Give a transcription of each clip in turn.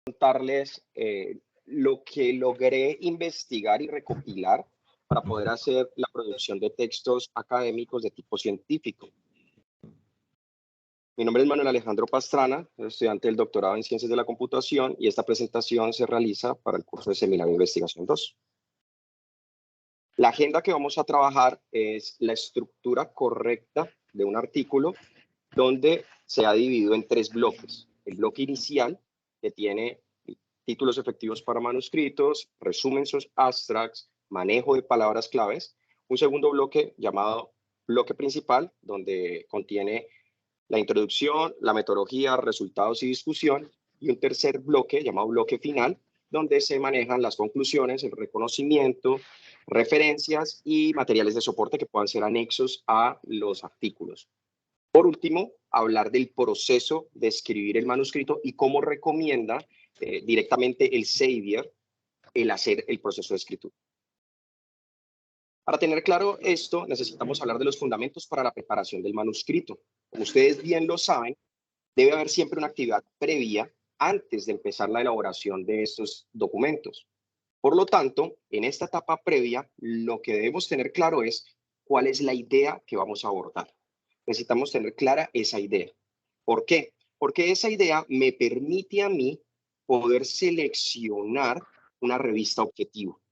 contarles lo que logré investigar y recopilar para poder hacer la producción de textos académicos de tipo científico. Mi nombre es Manuel Alejandro Pastrana, estudiante del doctorado en Ciencias de la Computación, y esta presentación se realiza para el curso de Seminario de Investigación 2. La agenda que vamos a trabajar es la estructura correcta de un artículo donde se ha dividido en 3 bloques. El bloque inicial, que tiene títulos efectivos para manuscritos, resumen sus abstracts, manejo de palabras claves. Un segundo bloque llamado bloque principal, donde contiene la introducción, la metodología, resultados y discusión. Y un tercer bloque llamado bloque final, donde se manejan las conclusiones, el reconocimiento, referencias y materiales de soporte que puedan ser anexos a los artículos. Por último, hablar del proceso de escribir el manuscrito y cómo recomienda directamente el Xavier el hacer el proceso de escritura. Para tener claro esto, necesitamos hablar de los fundamentos para la preparación del manuscrito. Como ustedes bien lo saben, debe haber siempre una actividad previa antes de empezar la elaboración de estos documentos. Por lo tanto, en esta etapa previa, lo que debemos tener claro es cuál es la idea que vamos a abordar. Necesitamos tener clara esa idea. ¿Por qué? Porque esa idea me permite a mí poder seleccionar una revista objetivo,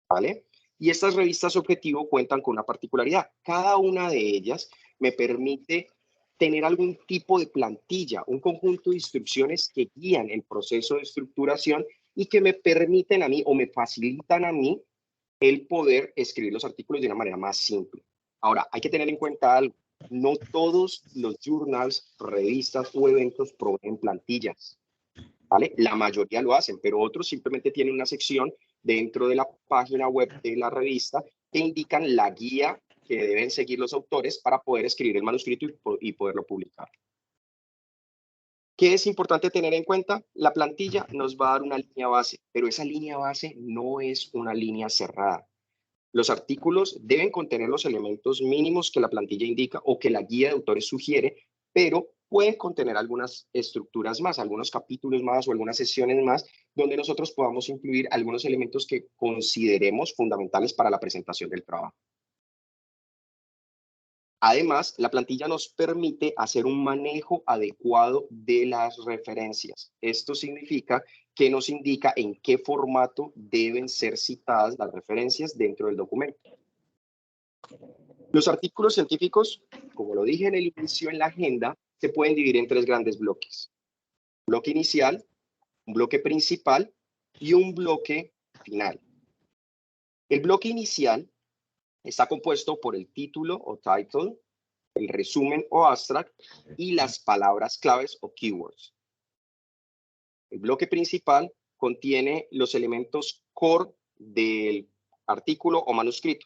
¿vale? Y estas revistas objetivo cuentan con una particularidad. Cada una de ellas me permite tener algún tipo de plantilla, un conjunto de instrucciones que guían el proceso de estructuración y que me permiten a mí o me facilitan a mí el poder escribir los artículos de una manera más simple. Ahora, hay que tener en cuenta algo. No todos los journals, revistas o eventos proveen plantillas, ¿vale? La mayoría lo hacen, pero otros simplemente tienen una sección dentro de la página web de la revista que indican la guía que deben seguir los autores para poder escribir el manuscrito y poderlo publicar. ¿Qué es importante tener en cuenta? La plantilla nos va a dar una línea base, pero esa línea base no es una línea cerrada. Los artículos deben contener los elementos mínimos que la plantilla indica o que la guía de autores sugiere, pero pueden contener algunas estructuras más, algunos capítulos más o algunas sesiones más, donde nosotros podamos incluir algunos elementos que consideremos fundamentales para la presentación del trabajo. Además, la plantilla nos permite hacer un manejo adecuado de las referencias. Esto significa que nos indica en qué formato deben ser citadas las referencias dentro del documento. Los artículos científicos, como lo dije en el inicio en la agenda, se pueden dividir en 3 grandes bloques. Un bloque inicial, un bloque principal y un bloque final. El bloque inicial está compuesto por el título o title, el resumen o abstract y las palabras claves o keywords. El bloque principal contiene los elementos core del artículo o manuscrito.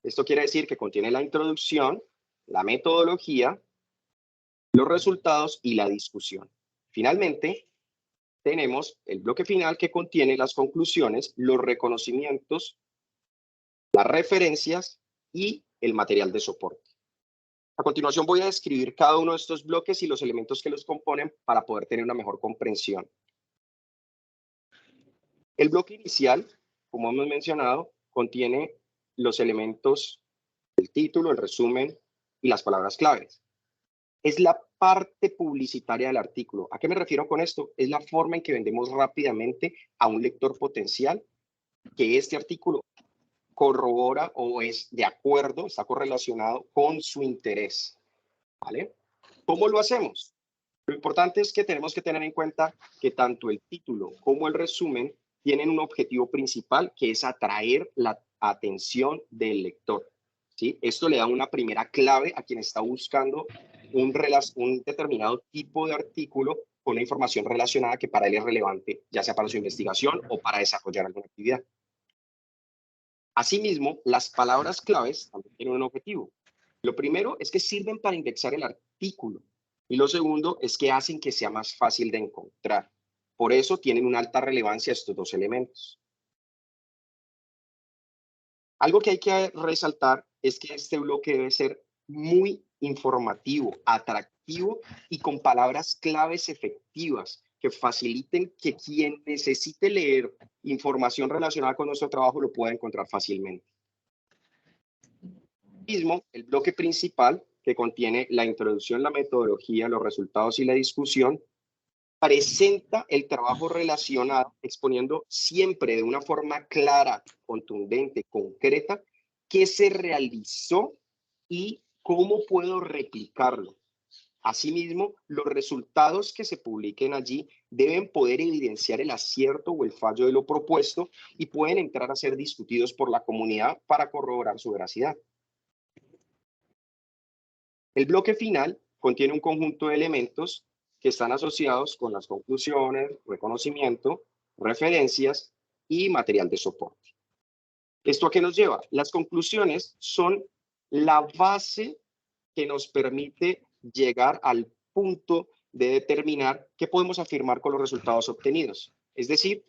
Esto quiere decir que contiene la introducción, la metodología, los resultados y la discusión. Finalmente, tenemos el bloque final que contiene las conclusiones, los reconocimientos, las referencias y el material de soporte. A continuación voy a describir cada uno de estos bloques y los elementos que los componen para poder tener una mejor comprensión. El bloque inicial, como hemos mencionado, contiene los elementos del título, el resumen y las palabras claves. Es la parte publicitaria del artículo. ¿A qué me refiero con esto? Es la forma en que vendemos rápidamente a un lector potencial que este artículo corrobora o es de acuerdo, está correlacionado con su interés, ¿vale? ¿Cómo lo hacemos? Lo importante es que tenemos que tener en cuenta que tanto el título como el resumen tienen un objetivo principal, que es atraer la atención del lector, ¿sí? Esto le da una primera clave a quien está buscando un determinado tipo de artículo con una información relacionada que para él es relevante, ya sea para su investigación o para desarrollar alguna actividad. Asimismo, las palabras claves también tienen un objetivo. Lo primero es que sirven para indexar el artículo y lo segundo es que hacen que sea más fácil de encontrar. Por eso tienen una alta relevancia estos 2 elementos. Algo que hay que resaltar es que este bloque debe ser muy informativo, atractivo y con palabras claves efectivas que faciliten que quien necesite leer información relacionada con nuestro trabajo lo pueda encontrar fácilmente. Mismo, el bloque principal, que contiene la introducción, la metodología, los resultados y la discusión, presenta el trabajo relacionado, exponiendo siempre de una forma clara, contundente, concreta, qué se realizó y cómo puedo replicarlo. Asimismo, los resultados que se publiquen allí deben poder evidenciar el acierto o el fallo de lo propuesto y pueden entrar a ser discutidos por la comunidad para corroborar su veracidad. El bloque final contiene un conjunto de elementos que están asociados con las conclusiones, reconocimiento, referencias y material de soporte. ¿Esto a qué nos lleva? Las conclusiones son la base que nos permite llegar al punto de determinar qué podemos afirmar con los resultados obtenidos. Es decir,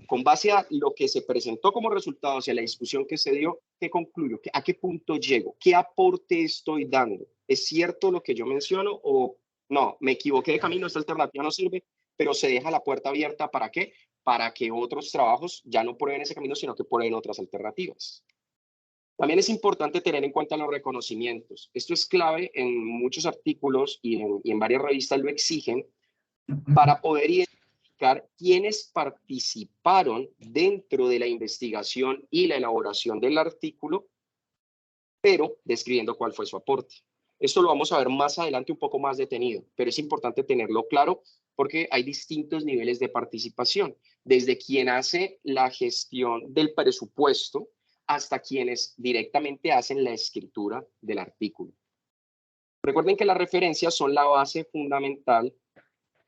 con base a lo que se presentó como resultados y a la discusión que se dio, ¿qué concluyo? ¿A qué punto llego? ¿Qué aporte estoy dando? ¿Es cierto lo que yo menciono o no? Me equivoqué de camino, esta alternativa no sirve, pero se deja la puerta abierta ¿para qué? Para que otros trabajos ya no prueben ese camino, sino que prueben otras alternativas. También es importante tener en cuenta los reconocimientos. Esto es clave en muchos artículos y en varias revistas lo exigen para poder identificar quiénes participaron dentro de la investigación y la elaboración del artículo, pero describiendo cuál fue su aporte. Esto lo vamos a ver más adelante un poco más detenido, pero es importante tenerlo claro porque hay distintos niveles de participación, desde quien hace la gestión del presupuesto hasta quienes directamente hacen la escritura del artículo. Recuerden que las referencias son la base fundamental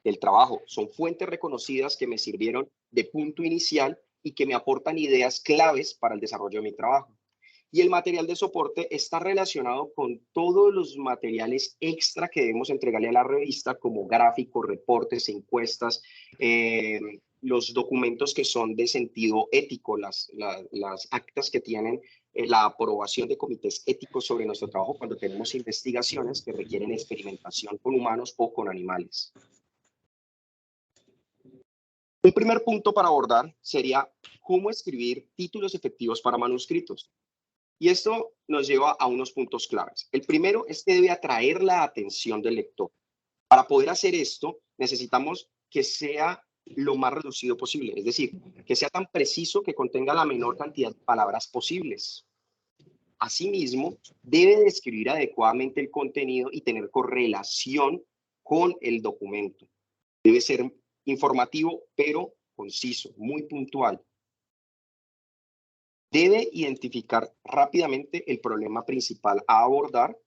del trabajo, son fuentes reconocidas que me sirvieron de punto inicial y que me aportan ideas claves para el desarrollo de mi trabajo. Y el material de soporte está relacionado con todos los materiales extra que debemos entregarle a la revista, como gráficos, reportes, encuestas, los documentos que son de sentido ético, las actas que tienen la aprobación de comités éticos sobre nuestro trabajo cuando tenemos investigaciones que requieren experimentación con humanos o con animales. Un primer punto para abordar sería cómo escribir títulos efectivos para manuscritos. Y esto nos lleva a unos puntos claves. El primero es que debe atraer la atención del lector. Para poder hacer esto, necesitamos que sea lo más reducido posible, es decir, que sea tan preciso que contenga la menor cantidad de palabras posibles. Asimismo, debe describir adecuadamente el contenido y tener correlación con el documento. Debe ser informativo, pero conciso, muy puntual. Debe identificar rápidamente el problema principal a abordar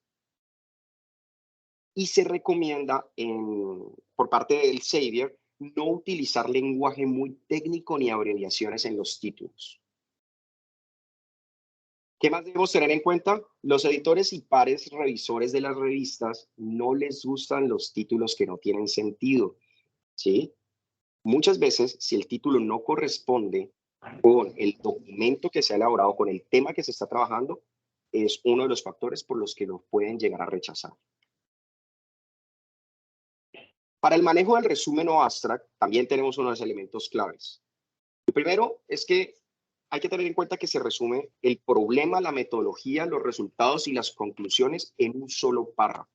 y se recomienda por parte del Xavier no utilizar lenguaje muy técnico ni abreviaciones en los títulos. ¿Qué más debemos tener en cuenta? Los editores y pares revisores de las revistas no les gustan los títulos que no tienen sentido, ¿sí? Muchas veces, si el título no corresponde con el documento que se ha elaborado, con el tema que se está trabajando, es uno de los factores por los que lo pueden llegar a rechazar. Para el manejo del resumen o abstract, también tenemos unos elementos claves. El primero es que hay que tener en cuenta que se resume el problema, la metodología, los resultados y las conclusiones en un solo párrafo.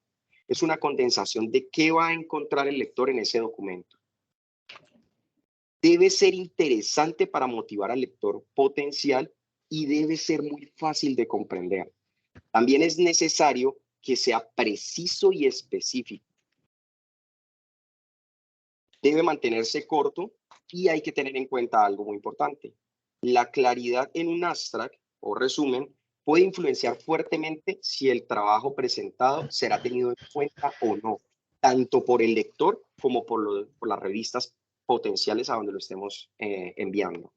Es una condensación de qué va a encontrar el lector en ese documento. Debe ser interesante para motivar al lector potencial y debe ser muy fácil de comprender. También es necesario que sea preciso y específico. Debe mantenerse corto y hay que tener en cuenta algo muy importante. La claridad en un abstract o resumen puede influenciar fuertemente si el trabajo presentado será tenido en cuenta o no, tanto por el lector como por las revistas potenciales a donde lo estemos enviando.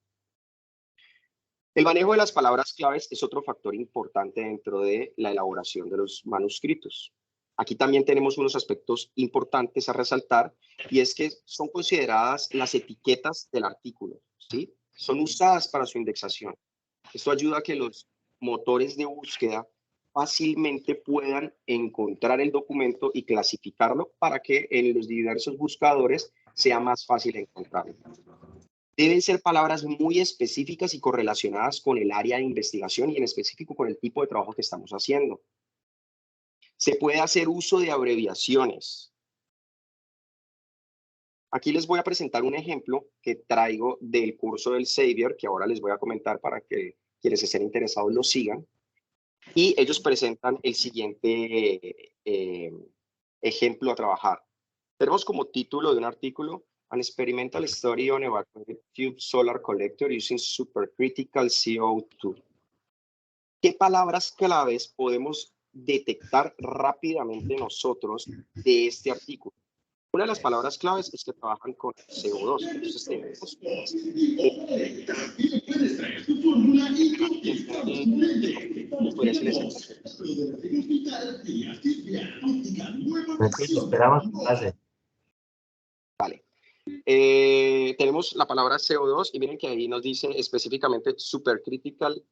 El manejo de las palabras claves es otro factor importante dentro de la elaboración de los manuscritos. Aquí también tenemos unos aspectos importantes a resaltar y es que son consideradas las etiquetas del artículo, ¿sí? Son usadas para su indexación. Esto ayuda a que los motores de búsqueda fácilmente puedan encontrar el documento y clasificarlo para que en los diversos buscadores sea más fácil encontrarlo. Deben ser palabras muy específicas y correlacionadas con el área de investigación y en específico con el tipo de trabajo que estamos haciendo. Se puede hacer uso de abreviaciones. Aquí les voy a presentar un ejemplo que traigo del curso del Xavier, que ahora les voy a comentar para que quienes estén interesados lo sigan. Y ellos presentan el siguiente ejemplo a trabajar. Tenemos como título de un artículo An Experimental Study on Evacuated Tube Solar Collector Using Supercritical CO2. ¿Qué palabras claves podemos detectar rápidamente nosotros de este artículo? Una de las palabras claves es que trabajan con CO2. Entonces tenemos Esperamos que pase. Vale. Tenemos la palabra CO2 y miren que ahí nos dice específicamente supercritical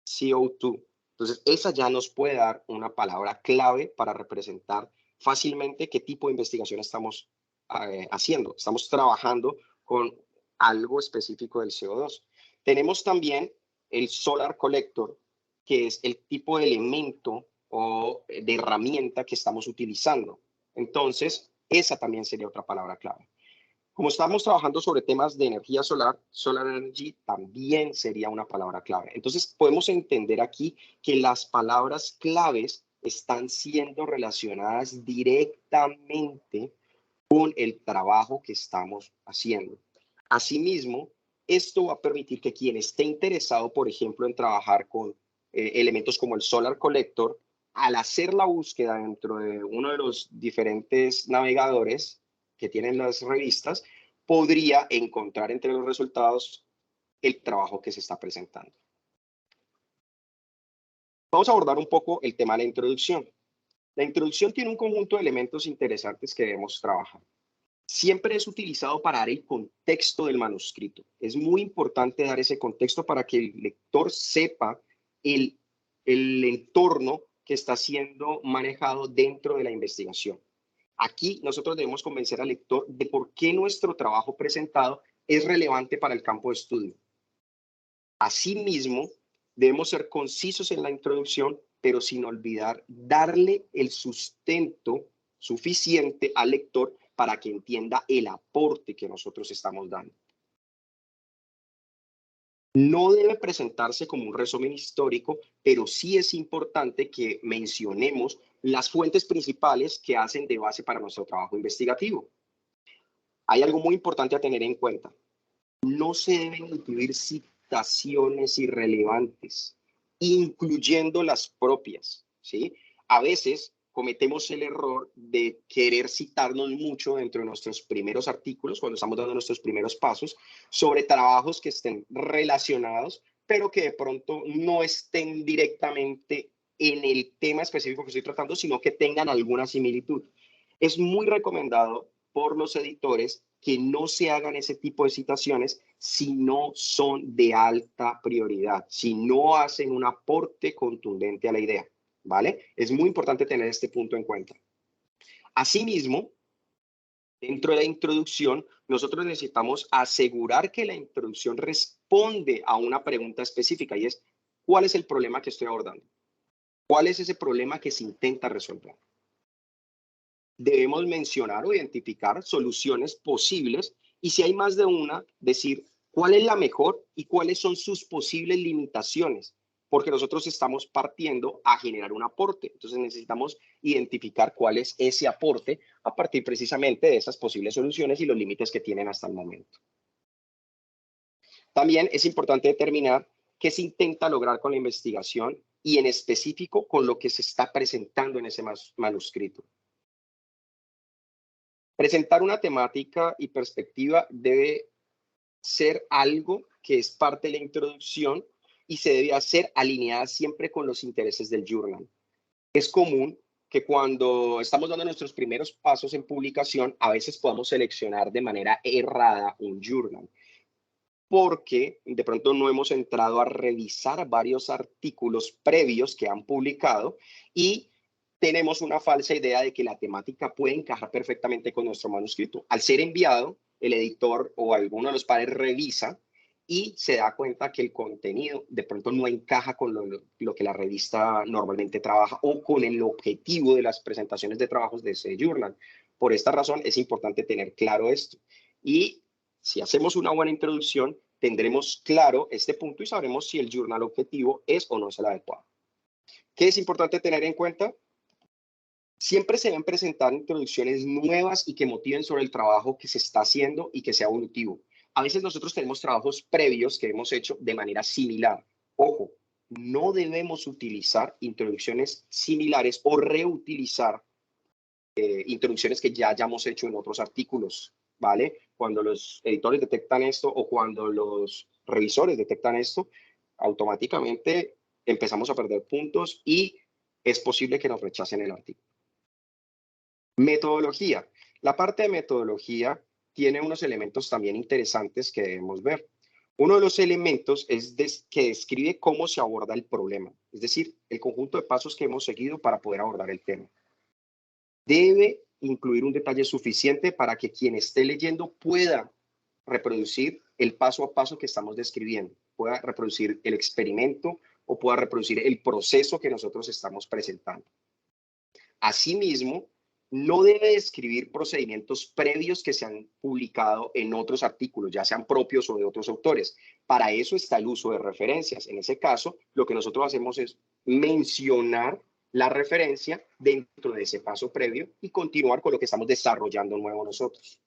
CO2. Entonces, esa ya nos puede dar una palabra clave para representar fácilmente qué tipo de investigación estamos haciendo. Estamos trabajando con algo específico del CO2. Tenemos también el solar collector, que es el tipo de elemento o de herramienta que estamos utilizando. Entonces, esa también sería otra palabra clave. Como estamos trabajando sobre temas de energía solar, solar energy también sería una palabra clave. Entonces, podemos entender aquí que las palabras claves están siendo relacionadas directamente con el trabajo que estamos haciendo. Asimismo, esto va a permitir que quien esté interesado, por ejemplo, en trabajar con elementos como el Solar Collector, al hacer la búsqueda dentro de uno de los diferentes navegadores que tienen las revistas, podría encontrar entre los resultados el trabajo que se está presentando. Vamos a abordar un poco el tema de la introducción. La introducción tiene un conjunto de elementos interesantes que debemos trabajar. Siempre es utilizado para dar el contexto del manuscrito. Es muy importante dar ese contexto para que el lector sepa el entorno que está siendo manejado dentro de la investigación. Aquí nosotros debemos convencer al lector de por qué nuestro trabajo presentado es relevante para el campo de estudio. Asimismo, debemos ser concisos en la introducción, pero sin olvidar darle el sustento suficiente al lector para que entienda el aporte que nosotros estamos dando. No debe presentarse como un resumen histórico, pero sí es importante que mencionemos las fuentes principales que hacen de base para nuestro trabajo investigativo. Hay algo muy importante a tener en cuenta. No se deben incluir citaciones irrelevantes, incluyendo las propias, ¿sí? A veces cometemos el error de querer citarnos mucho dentro de nuestros primeros artículos, cuando estamos dando nuestros primeros pasos, sobre trabajos que estén relacionados, pero que de pronto no estén directamente en el tema específico que estoy tratando, sino que tengan alguna similitud. Es muy recomendado por los editores que no se hagan ese tipo de citaciones si no son de alta prioridad, si no hacen un aporte contundente a la idea, ¿vale? Es muy importante tener este punto en cuenta. Asimismo, dentro de la introducción, nosotros necesitamos asegurar que la introducción responde a una pregunta específica y es, ¿cuál es el problema que estoy abordando? ¿Cuál es ese problema que se intenta resolver? Debemos mencionar o identificar soluciones posibles y si hay más de una, decir cuál es la mejor y cuáles son sus posibles limitaciones, porque nosotros estamos partiendo a generar un aporte. Entonces necesitamos identificar cuál es ese aporte a partir precisamente de esas posibles soluciones y los límites que tienen hasta el momento. También es importante determinar qué se intenta lograr con la investigación y en específico con lo que se está presentando en ese manuscrito. Presentar una temática y perspectiva debe ser algo que es parte de la introducción y se debe hacer alineada siempre con los intereses del journal. Es común que cuando estamos dando nuestros primeros pasos en publicación, a veces podamos seleccionar de manera errada un journal, porque de pronto no hemos entrado a revisar varios artículos previos que han publicado y tenemos una falsa idea de que la temática puede encajar perfectamente con nuestro manuscrito. Al ser enviado, el editor o alguno de los pares revisa y se da cuenta que el contenido de pronto no encaja con lo que la revista normalmente trabaja o con el objetivo de las presentaciones de trabajos de ese journal. Por esta razón es importante tener claro esto. Y si hacemos una buena introducción, tendremos claro este punto y sabremos si el journal objetivo es o no es el adecuado. ¿Qué es importante tener en cuenta? Siempre se deben presentar introducciones nuevas y que motiven sobre el trabajo que se está haciendo y que sea evolutivo. A veces nosotros tenemos trabajos previos que hemos hecho de manera similar. Ojo, no debemos utilizar introducciones similares o reutilizar introducciones que ya hayamos hecho en otros artículos, ¿vale? Cuando los editores detectan esto o cuando los revisores detectan esto, automáticamente empezamos a perder puntos y es posible que nos rechacen el artículo. Metodología. La parte de metodología tiene unos elementos también interesantes que debemos ver. Uno de los elementos es que describe cómo se aborda el problema, es decir, el conjunto de pasos que hemos seguido para poder abordar el tema. Debe incluir un detalle suficiente para que quien esté leyendo pueda reproducir el paso a paso que estamos describiendo, pueda reproducir el experimento o pueda reproducir el proceso que nosotros estamos presentando. Asimismo, no debe describir procedimientos previos que se han publicado en otros artículos, ya sean propios o de otros autores. Para eso está el uso de referencias. En ese caso, lo que nosotros hacemos es mencionar la referencia dentro de ese paso previo y continuar con lo que estamos desarrollando nuevo nosotros.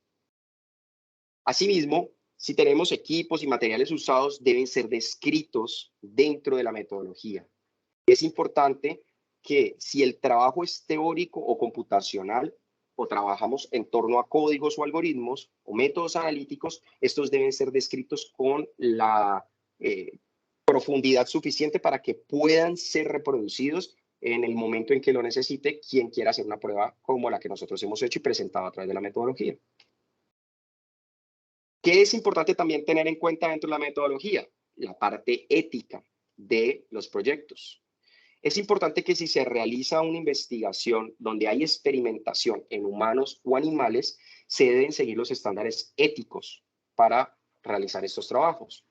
Asimismo, si tenemos equipos y materiales usados, deben ser descritos dentro de la metodología. Es importante que si el trabajo es teórico o computacional o trabajamos en torno a códigos o algoritmos o métodos analíticos, estos deben ser descritos con la profundidad suficiente para que puedan ser reproducidos en el momento en que lo necesite quien quiera hacer una prueba como la que nosotros hemos hecho y presentado a través de la metodología. ¿Qué es importante también tener en cuenta dentro de la metodología? La parte ética de los proyectos. Es importante que si se realiza una investigación donde hay experimentación en humanos o animales, se deben seguir los estándares éticos para realizar estos trabajos.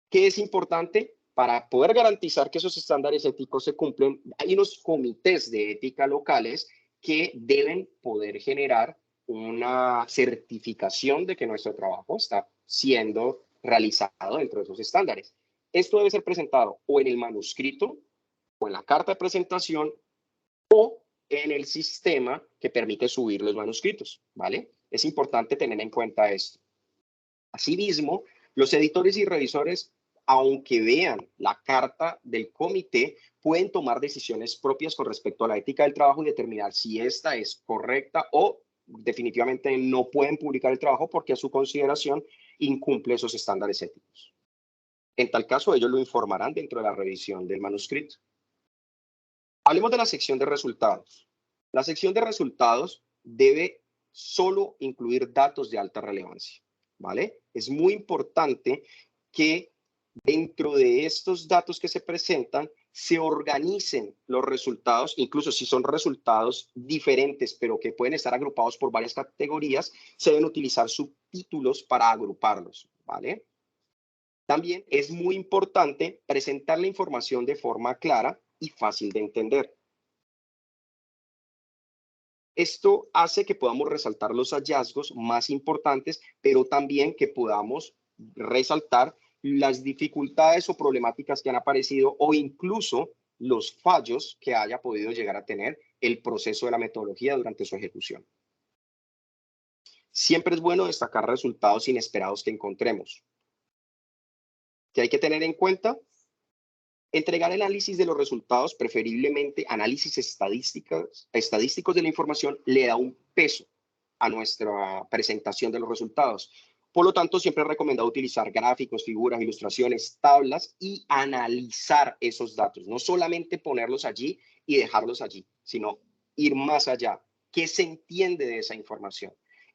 ¿Qué es importante? Para poder garantizar que esos estándares éticos se cumplen, hay unos comités de ética locales que deben poder generar una certificación de que nuestro trabajo está siendo realizado dentro de esos estándares. Esto debe ser presentado o en el manuscrito o en la carta de presentación o en el sistema que permite subir los manuscritos, ¿vale? Es importante tener en cuenta esto. Asimismo, los editores y revisores, aunque vean la carta del comité, pueden tomar decisiones propias con respecto a la ética del trabajo y determinar si esta es correcta o definitivamente no pueden publicar el trabajo porque a su consideración incumple esos estándares éticos. En tal caso, ellos lo informarán dentro de la revisión del manuscrito. Hablemos de la sección de resultados. La sección de resultados debe solo incluir datos de alta relevancia, ¿vale? Es muy importante que dentro de estos datos que se presentan se organicen los resultados, incluso si son resultados diferentes, pero que pueden estar agrupados por varias categorías, se deben utilizar subtítulos para agruparlos, ¿vale? También es muy importante presentar la información de forma clara y fácil de entender. Esto hace que podamos resaltar los hallazgos más importantes, pero también que podamos resaltar las dificultades o problemáticas que han aparecido o incluso los fallos que haya podido llegar a tener el proceso de la metodología durante su ejecución. Siempre es bueno destacar resultados inesperados que encontremos. ¿Qué hay que tener en cuenta? Entregar el análisis de los resultados, preferiblemente análisis estadísticos de la información, le da un peso a nuestra presentación de los resultados. Por lo tanto, siempre es recomendado utilizar gráficos, figuras, ilustraciones, tablas y analizar esos datos. No solamente ponerlos allí y dejarlos allí, sino ir más allá. ¿Qué se entiende de esa información?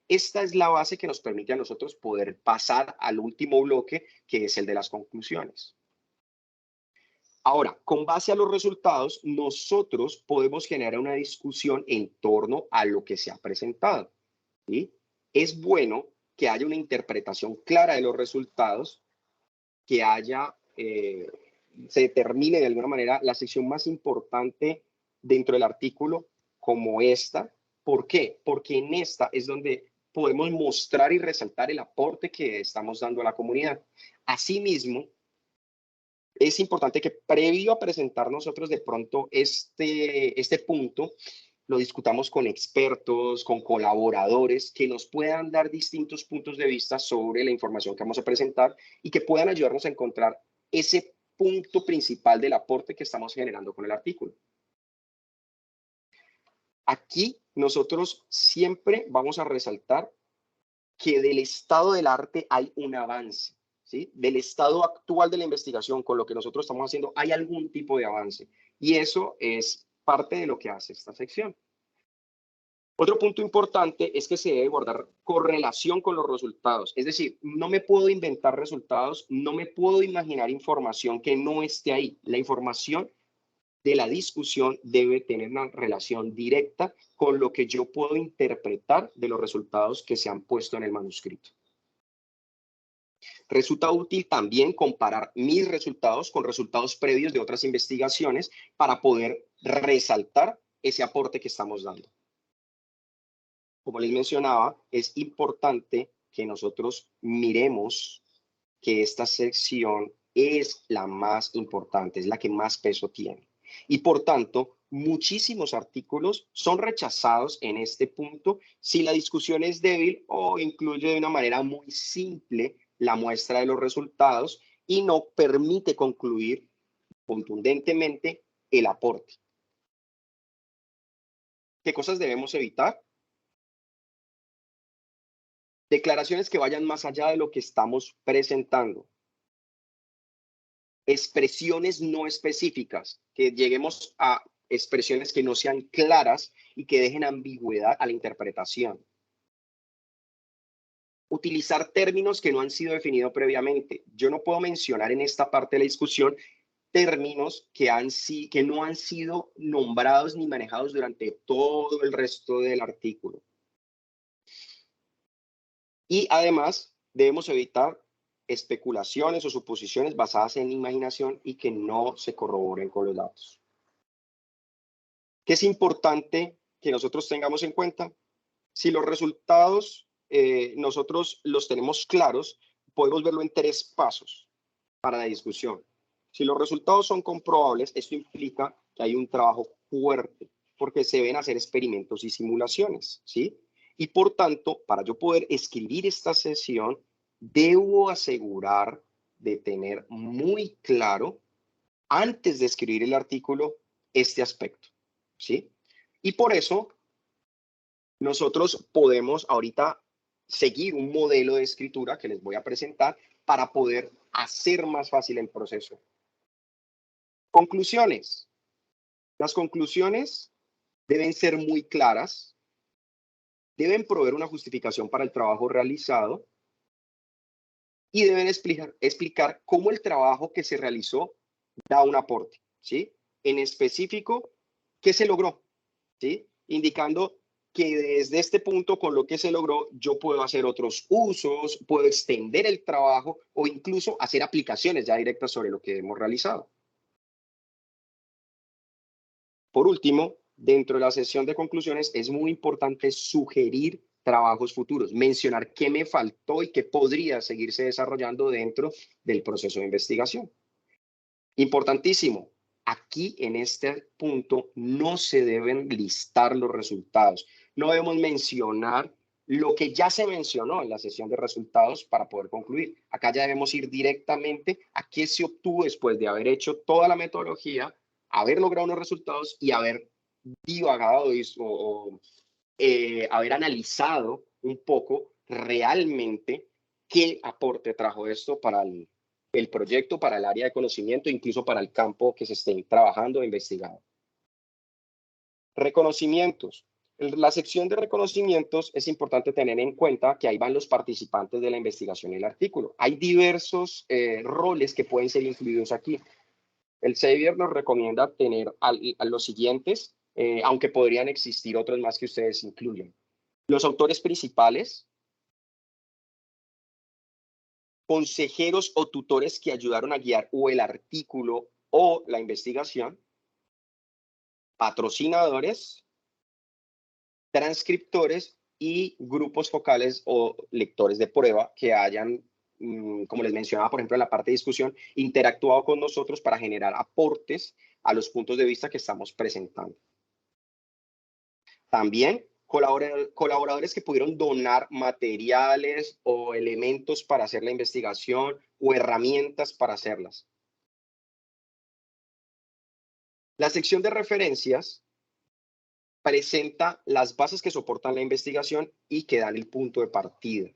Esta es la base que nos permite a nosotros poder pasar al último bloque, que es el de las conclusiones. Ahora, con base a los resultados, nosotros podemos generar una discusión en torno a lo que se ha presentado, ¿sí? es bueno que haya una interpretación clara de los resultados, que haya, se determine de alguna manera la sección más importante dentro del artículo como esta. ¿Por qué? Porque en esta es donde podemos mostrar y resaltar el aporte que estamos dando a la comunidad. Asimismo, es importante que previo a presentar nosotros de pronto este punto, lo discutamos con expertos, con colaboradores que nos puedan dar distintos puntos de vista sobre la información que vamos a presentar y que puedan ayudarnos a encontrar ese punto principal del aporte que estamos generando con el artículo. Aquí nosotros siempre vamos a resaltar que del estado del arte hay un avance, ¿sí? Del estado actual de la investigación con lo que nosotros estamos haciendo hay algún tipo de avance, y eso es parte de lo que hace esta sección. Otro punto importante es que se debe guardar correlación con los resultados. Es decir, no me puedo inventar resultados, no me puedo imaginar información que no esté ahí. La información de la discusión debe tener una relación directa con lo que yo puedo interpretar de los resultados que se han puesto en el manuscrito. Resulta útil también comparar mis resultados con resultados previos de otras investigaciones para poder resaltar ese aporte que estamos dando. Como les mencionaba, es importante que nosotros miremos que esta sección es la más importante, es la que más peso tiene. Y por tanto, muchísimos artículos son rechazados en este punto si la discusión es débil o incluye de una manera muy simple la muestra de los resultados y no permite concluir contundentemente el aporte. ¿Qué cosas debemos evitar? Declaraciones que vayan más allá de lo que estamos presentando. Expresiones no específicas, que lleguemos a expresiones que no sean claras y que dejen ambigüedad a la interpretación. Utilizar términos que no han sido definidos previamente. Yo no puedo mencionar en esta parte de la discusión términos que no han sido nombrados ni manejados durante todo el resto del artículo. Y además debemos evitar especulaciones o suposiciones basadas en imaginación y que no se corroboren con los datos. ¿Qué es importante que nosotros tengamos en cuenta? Si los resultados nosotros los tenemos claros, podemos verlo en 3 pasos para la discusión. Si los resultados son comprobables, esto implica que hay un trabajo fuerte, porque se deben hacer experimentos y simulaciones, ¿sí? Y por tanto, para yo poder escribir esta sesión, debo asegurar de tener muy claro, antes de escribir el artículo, este aspecto, ¿sí? Y por eso, nosotros podemos ahorita seguir un modelo de escritura que les voy a presentar para poder hacer más fácil el proceso. Conclusiones. Las conclusiones deben ser muy claras, deben proveer una justificación para el trabajo realizado y deben explicar cómo el trabajo que se realizó da un aporte, ¿sí? En específico, ¿qué se logró? ¿Sí? Indicando que desde este punto, con lo que se logró, yo puedo hacer otros usos, puedo extender el trabajo o incluso hacer aplicaciones ya directas sobre lo que hemos realizado. Por último, dentro de la sesión de conclusiones es muy importante sugerir trabajos futuros, mencionar qué me faltó y qué podría seguirse desarrollando dentro del proceso de investigación. Importantísimo, aquí en este punto no se deben listar los resultados, no debemos mencionar lo que ya se mencionó en la sesión de resultados para poder concluir. Acá ya debemos ir directamente a qué se obtuvo después de haber hecho toda la metodología, haber logrado unos resultados y haber divagado haber analizado un poco realmente qué aporte trajo esto para el proyecto, para el área de conocimiento, incluso para el campo que se esté trabajando e investigando. Reconocimientos. En la sección de reconocimientos es importante tener en cuenta que ahí van los participantes de la investigación y el artículo. Hay diversos roles que pueden ser incluidos aquí. El Xavier nos recomienda tener a los siguientes, aunque podrían existir otros más que ustedes incluyan. Los autores principales, consejeros o tutores que ayudaron a guiar o el artículo o la investigación, patrocinadores, transcriptores y grupos focales o lectores de prueba que hayan, como les mencionaba, por ejemplo, en la parte de discusión, interactuado con nosotros para generar aportes a los puntos de vista que estamos presentando. También colaboradores que pudieron donar materiales o elementos para hacer la investigación o herramientas para hacerlas. La sección de referencias presenta las bases que soportan la investigación y que dan el punto de partida.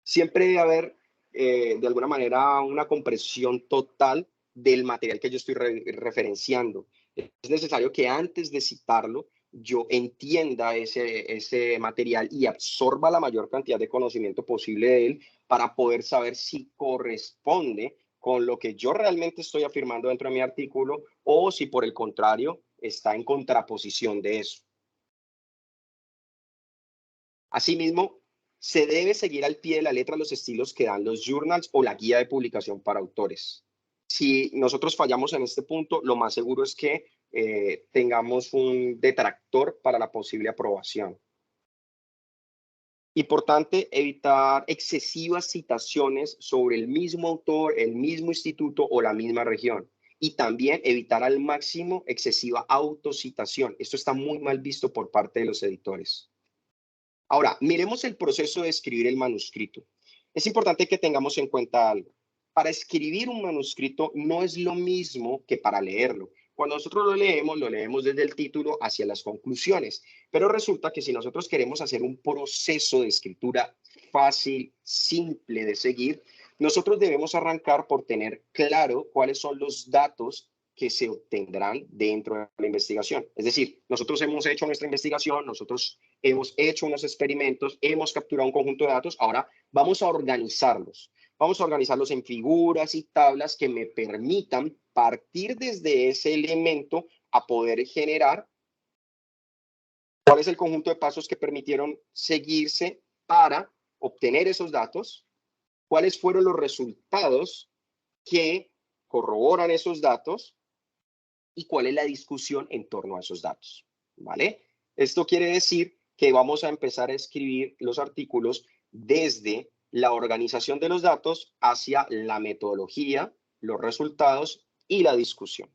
Siempre debe haber, de alguna manera, una comprensión total del material que yo estoy referenciando. Es necesario que antes de citarlo, yo entienda ese material y absorba la mayor cantidad de conocimiento posible de él para poder saber si corresponde con lo que yo realmente estoy afirmando dentro de mi artículo o si por el contrario está en contraposición de eso. Asimismo, se debe seguir al pie de la letra los estilos que dan los journals o la guía de publicación para autores. Si nosotros fallamos en este punto, lo más seguro es que tengamos un detractor para la posible aprobación. Importante evitar excesivas citaciones sobre el mismo autor, el mismo instituto o la misma región. Y también evitar al máximo excesiva autocitación. Esto está muy mal visto por parte de los editores. Ahora, miremos el proceso de escribir el manuscrito. Es importante que tengamos en cuenta algo. Para escribir un manuscrito no es lo mismo que para leerlo. Cuando nosotros lo leemos desde el título hacia las conclusiones. Pero resulta que si nosotros queremos hacer un proceso de escritura fácil, simple de seguir, nosotros debemos arrancar por tener claro cuáles son los datos que se obtendrán dentro de la investigación. Es decir, nosotros hemos hecho nuestra investigación, nosotros hemos hecho unos experimentos, hemos capturado un conjunto de datos, ahora vamos a organizarlos. Vamos a organizarlos en figuras y tablas que me permitan partir desde ese elemento a poder generar cuál es el conjunto de pasos que permitieron seguirse para obtener esos datos, cuáles fueron los resultados que corroboran esos datos y cuál es la discusión en torno a esos datos, ¿vale? Esto quiere decir que vamos a empezar a escribir los artículos desde la organización de los datos hacia la metodología, los resultados y la discusión.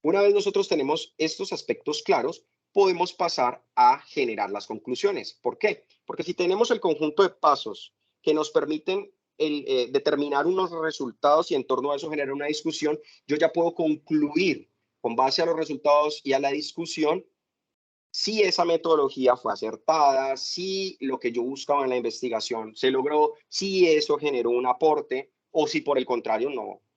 Una vez nosotros tenemos estos aspectos claros, podemos pasar a generar las conclusiones. ¿Por qué? Porque si tenemos el conjunto de pasos que nos permiten determinar unos resultados y en torno a eso generar una discusión, yo ya puedo concluir con base a los resultados y a la discusión si esa metodología fue acertada, si lo que yo buscaba en la investigación se logró, si eso generó un aporte o si por el contrario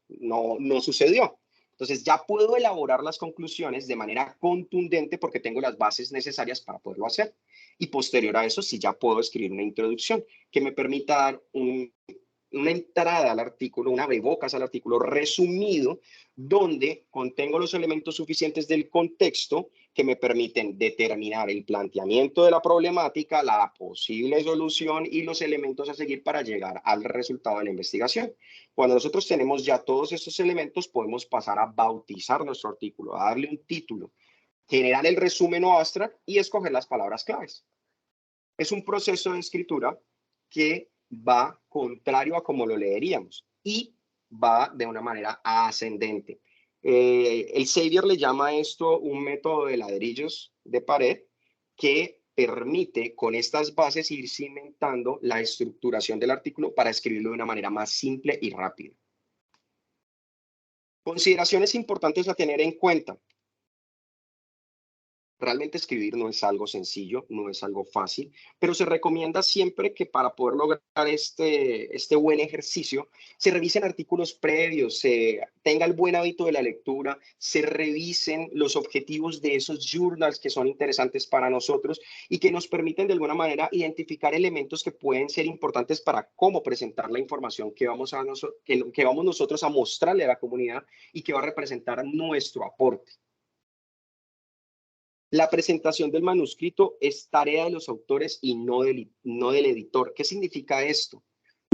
no sucedió. Entonces ya puedo elaborar las conclusiones de manera contundente porque tengo las bases necesarias para poderlo hacer. Y posterior a eso, sí ya puedo escribir una introducción que me permita dar una entrada al artículo, una abrebocas al artículo resumido, donde contengo los elementos suficientes del contexto que me permiten determinar el planteamiento de la problemática, la posible solución y los elementos a seguir para llegar al resultado de la investigación. Cuando nosotros tenemos ya todos estos elementos, podemos pasar a bautizar nuestro artículo, a darle un título, generar el resumen o abstract y escoger las palabras claves. Es un proceso de escritura que va contrario a como lo leeríamos y va de una manera ascendente. El Xavier le llama a esto un método de ladrillos de pared que permite con estas bases ir cimentando la estructuración del artículo para escribirlo de una manera más simple y rápida. Consideraciones importantes a tener en cuenta. Realmente escribir no es algo sencillo, no es algo fácil, pero se recomienda siempre que para poder lograr este buen ejercicio, se revisen artículos previos, se tenga el buen hábito de la lectura, se revisen los objetivos de esos journals que son interesantes para nosotros y que nos permiten de alguna manera identificar elementos que pueden ser importantes para cómo presentar la información que vamos nosotros a mostrarle a la comunidad y que va a representar nuestro aporte. La presentación del manuscrito es tarea de los autores y no del editor. ¿Qué significa esto?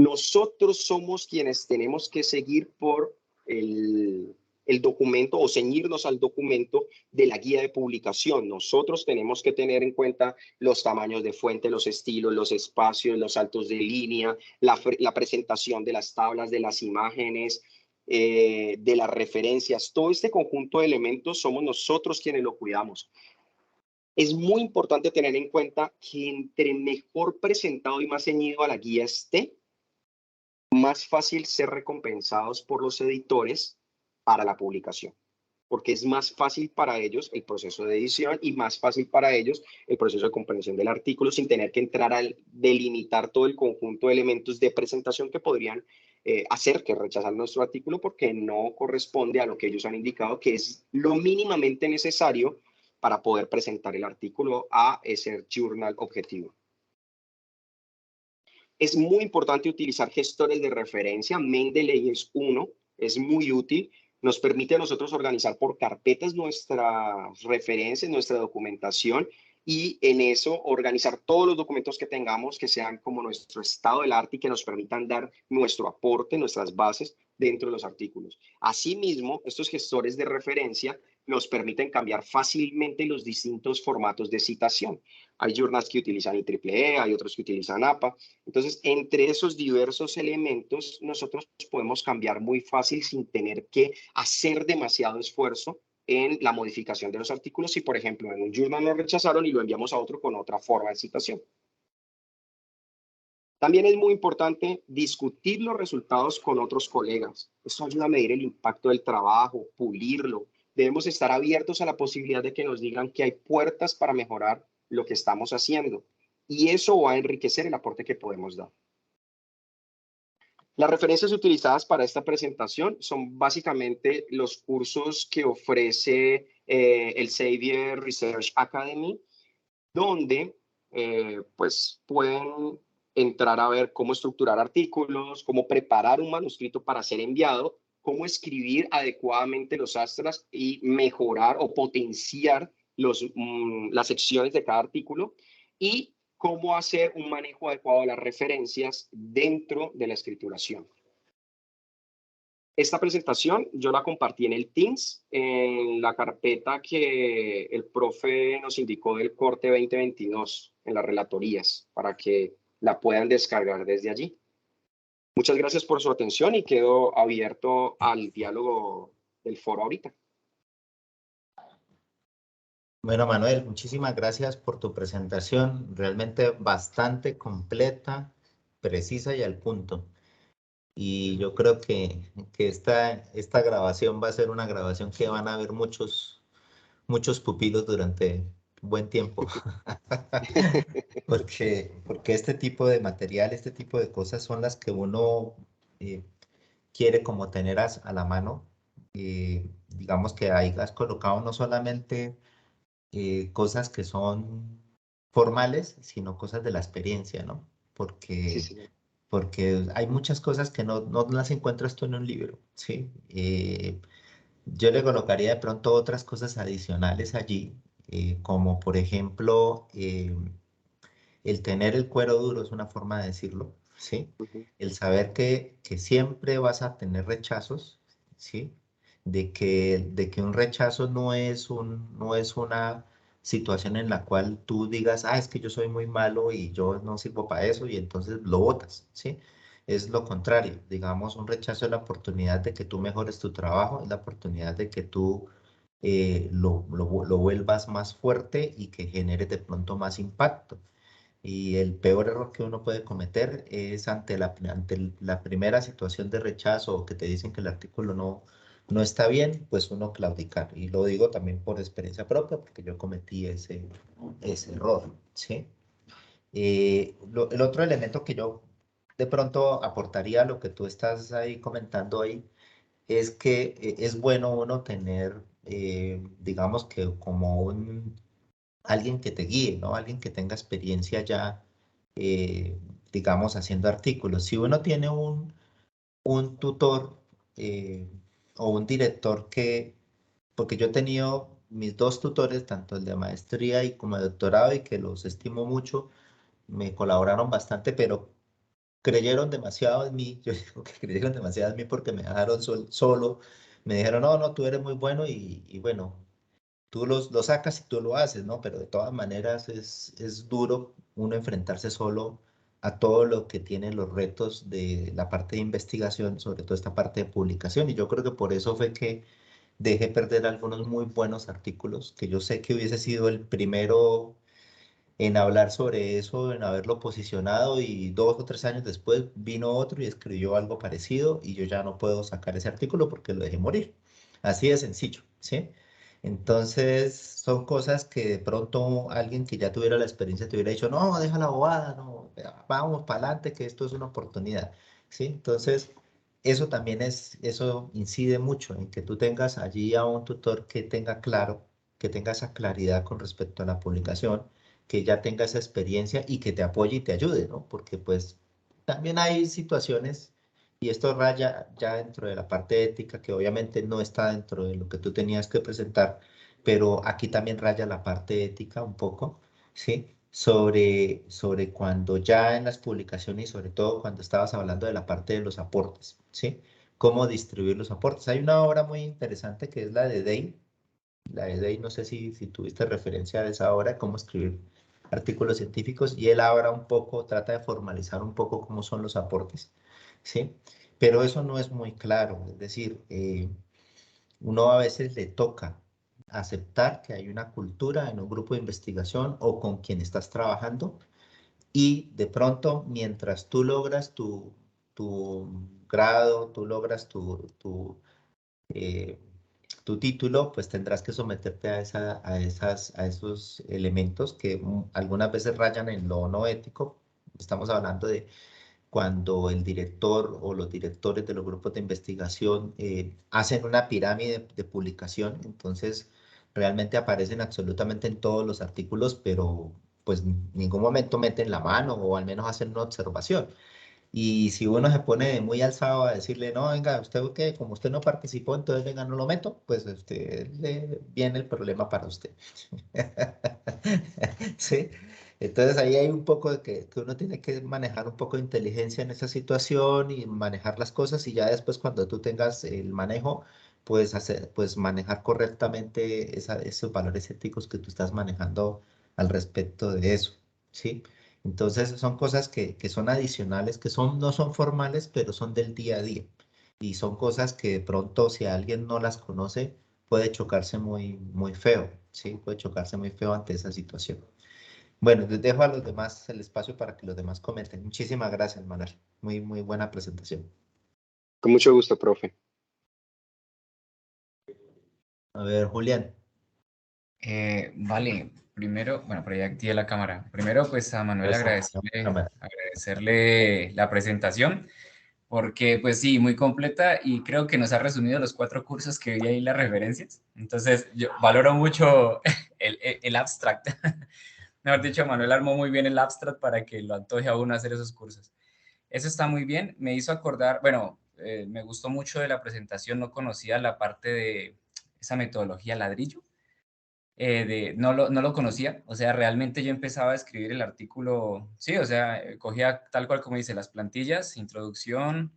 Nosotros somos quienes tenemos que seguir por el documento o ceñirnos al documento de la guía de publicación. Nosotros tenemos que tener en cuenta los tamaños de fuente, los estilos, los espacios, los saltos de línea, la presentación de las tablas, de las imágenes, de las referencias. Todo este conjunto de elementos somos nosotros quienes lo cuidamos. Es muy importante tener en cuenta que entre mejor presentado y más ceñido a la guía esté, más fácil ser recompensados por los editores para la publicación, porque es más fácil para ellos el proceso de edición y más fácil para ellos el proceso de comprensión del artículo sin tener que entrar a delimitar todo el conjunto de elementos de presentación que podrían hacer que rechazar nuestro artículo porque no corresponde a lo que ellos han indicado que es lo mínimamente necesario para poder presentar el artículo a ese journal objetivo. Es muy importante utilizar gestores de referencia. Mendeley es uno, es muy útil. Nos permite a nosotros organizar por carpetas nuestras referencias, nuestra documentación y en eso organizar todos los documentos que tengamos que sean como nuestro estado del arte y que nos permitan dar nuestro aporte, nuestras bases dentro de los artículos. Asimismo, estos gestores de referencia nos permiten cambiar fácilmente los distintos formatos de citación. Hay journals que utilizan IEEE, hay otros que utilizan APA. Entonces, entre esos diversos elementos, nosotros podemos cambiar muy fácil sin tener que hacer demasiado esfuerzo en la modificación de los artículos si, por ejemplo, en un journal lo rechazaron y lo enviamos a otro con otra forma de citación. También es muy importante discutir los resultados con otros colegas. Esto ayuda a medir el impacto del trabajo, pulirlo. Debemos estar abiertos a la posibilidad de que nos digan que hay puertas para mejorar lo que estamos haciendo. Y eso va a enriquecer el aporte que podemos dar. Las referencias utilizadas para esta presentación son básicamente los cursos que ofrece el Xavier Research Academy, donde pues pueden entrar a ver cómo estructurar artículos, cómo preparar un manuscrito para ser enviado, cómo escribir adecuadamente los astras y mejorar o potenciar las secciones de cada artículo y cómo hacer un manejo adecuado de las referencias dentro de la escrituración. Esta presentación yo la compartí en el Teams, en la carpeta que el profe nos indicó del corte 2022, en las relatorías, para que la puedan descargar desde allí. Muchas gracias por su atención y quedo abierto al diálogo del foro ahorita. Bueno, Manuel, muchísimas gracias por tu presentación, realmente bastante completa, precisa y al punto. Y yo creo que esta grabación va a ser una grabación que van a ver muchos pupilos durante buen tiempo. porque este tipo de material, este tipo de cosas son las que uno quiere como tener a la mano. Digamos que ahí has colocado no solamente cosas que son formales, sino cosas de la experiencia, ¿no? Sí, Porque, señor. porque hay muchas cosas que no las encuentras tú en un libro, ¿sí? Yo le colocaría de pronto otras cosas adicionales allí, como por ejemplo, el tener el cuero duro es una forma de decirlo, ¿sí? Uh-huh. El saber que siempre vas a tener rechazos, ¿sí? De que un rechazo no es una situación en la cual tú digas, es que yo soy muy malo y yo no sirvo para eso y entonces lo botas, ¿sí? Es lo contrario, digamos, un rechazo es la oportunidad de que tú mejores tu trabajo, es la oportunidad de que tú lo vuelvas más fuerte y que generes de pronto más impacto. Y el peor error que uno puede cometer es ante la primera situación de rechazo o que te dicen que el artículo no está bien, pues uno claudicar. Y lo digo también por experiencia propia, porque yo cometí ese error, ¿sí? El otro elemento que yo de pronto aportaría a lo que tú estás ahí comentando ahí, es que es bueno uno tener, digamos que como alguien que te guíe, ¿no? Alguien que tenga experiencia ya, digamos, haciendo artículos. Si uno tiene un tutor o un director porque yo he tenido mis dos tutores, tanto el de maestría y como de doctorado, y que los estimo mucho, me colaboraron bastante, pero creyeron demasiado en mí, yo digo que creyeron demasiado en mí porque me dejaron solo, me dijeron, no, no, tú eres muy bueno y bueno, tú lo sacas y tú lo haces, ¿no? Pero de todas maneras es duro uno enfrentarse solo a todo lo que tiene los retos de la parte de investigación, sobre todo esta parte de publicación. Y yo creo que por eso fue que dejé perder algunos muy buenos artículos, que yo sé que hubiese sido el primero en hablar sobre eso, en haberlo posicionado y 2 o 3 años después vino otro y escribió algo parecido y yo ya no puedo sacar ese artículo porque lo dejé morir. Así de sencillo, ¿sí? Entonces son cosas que de pronto alguien que ya tuviera la experiencia te hubiera dicho, no, deja la bobada, no, vamos para adelante que esto es una oportunidad, ¿sí? Entonces eso también eso incide mucho en que tú tengas allí a un tutor que tenga claro, que tenga esa claridad con respecto a la publicación, que ya tenga esa experiencia y que te apoye y te ayude, ¿no? Porque pues también hay situaciones, y esto raya ya dentro de la parte ética, que obviamente no está dentro de lo que tú tenías que presentar, pero aquí también raya la parte ética un poco, ¿sí? Sobre cuando ya en las publicaciones y sobre todo cuando estabas hablando de la parte de los aportes, ¿sí? Cómo distribuir los aportes. Hay una obra muy interesante que es la de Day. La de Day, no sé si tuviste referencia a esa obra, cómo escribir artículos científicos, y él ahora un poco trata de formalizar un poco cómo son los aportes, ¿sí? Pero eso no es muy claro, es decir, uno a veces le toca aceptar que hay una cultura en un grupo de investigación o con quien estás trabajando y de pronto mientras tú logras tu grado, tú logras eh, tu título, pues tendrás que someterte a esos elementos que algunas veces rayan en lo no ético. Estamos hablando de cuando el director o los directores de los grupos de investigación hacen una pirámide de publicación, entonces realmente aparecen absolutamente en todos los artículos, pero pues en ningún momento meten la mano o al menos hacen una observación. Y si uno se pone muy alzado a decirle, no, venga, usted que como usted no participó, entonces venga, no lo meto, pues le viene el problema para usted. ¿Sí? Entonces ahí hay un poco de que uno tiene que manejar un poco de inteligencia en esa situación y manejar las cosas y ya después cuando tú tengas el manejo, pues manejar correctamente esos valores éticos que tú estás manejando al respecto de eso. ¿Sí? Entonces son cosas que son adicionales, no son formales, pero son del día a día. Y son cosas que de pronto si alguien no las conoce, puede chocarse muy, muy feo, ¿sí? Puede chocarse muy feo ante esa situación. Bueno, les dejo a los demás el espacio para que los demás comenten. Muchísimas gracias, Manuel. Muy, muy buena presentación. Con mucho gusto, profe. A ver, Julián. Vale, primero, bueno, por ahí activé la cámara. Primero, pues a Manuel Eso, agradecerle la presentación, porque pues sí, muy completa y creo que nos ha resumido los 4 cursos que vi ahí las referencias. Entonces, yo valoro mucho el abstract. Mejor dicho, Manuel armó muy bien el abstract para que lo antoje a uno hacer esos cursos. Eso está muy bien. Me hizo acordar, bueno, me gustó mucho de la presentación, no conocía la parte de esa metodología ladrillo no lo conocía, o sea, realmente yo empezaba a escribir el artículo, sí, o sea, cogía tal cual como dice, las plantillas, introducción,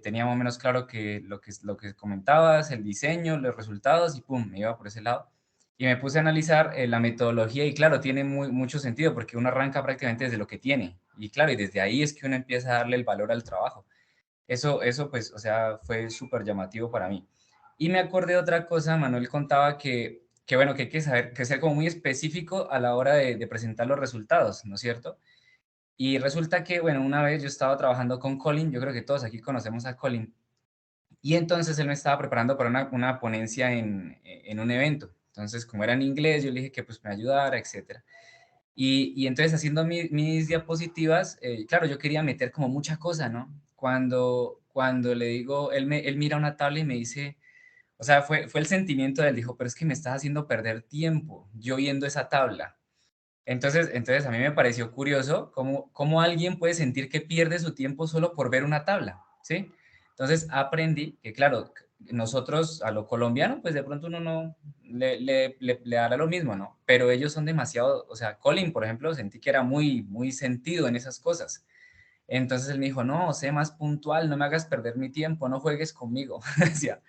tenía más o menos claro que lo que comentabas, el diseño, los resultados y pum, me iba por ese lado. Y me puse a analizar la metodología y claro, tiene mucho sentido porque uno arranca prácticamente desde lo que tiene y claro, y desde ahí es que uno empieza a darle el valor al trabajo. Eso pues, o sea, fue súper llamativo para mí. Y me acordé de otra cosa, Manuel contaba que bueno, que hay que saber, que ser como muy específico a la hora de presentar los resultados, ¿no es cierto? Y resulta que, bueno, una vez yo estaba trabajando con Colin, yo creo que todos aquí conocemos a Colin, y entonces él me estaba preparando para una ponencia en un evento. Entonces, como era en inglés, yo le dije que pues me ayudara, etcétera. Y entonces haciendo mis diapositivas, claro, yo quería meter como mucha cosa, ¿no? Cuando le digo, él mira una tabla y me dice, o sea, fue el sentimiento de él, dijo, pero es que me estás haciendo perder tiempo yo viendo esa tabla. Entonces a mí me pareció curioso cómo alguien puede sentir que pierde su tiempo solo por ver una tabla, ¿sí? Entonces aprendí que, claro, nosotros a lo colombiano, pues de pronto uno no le hará lo mismo, ¿no? Pero ellos son demasiado, o sea, Colin, por ejemplo, sentí que era muy, muy sentido en esas cosas. Entonces él me dijo, no, sé más puntual, no me hagas perder mi tiempo, no juegues conmigo. Decía.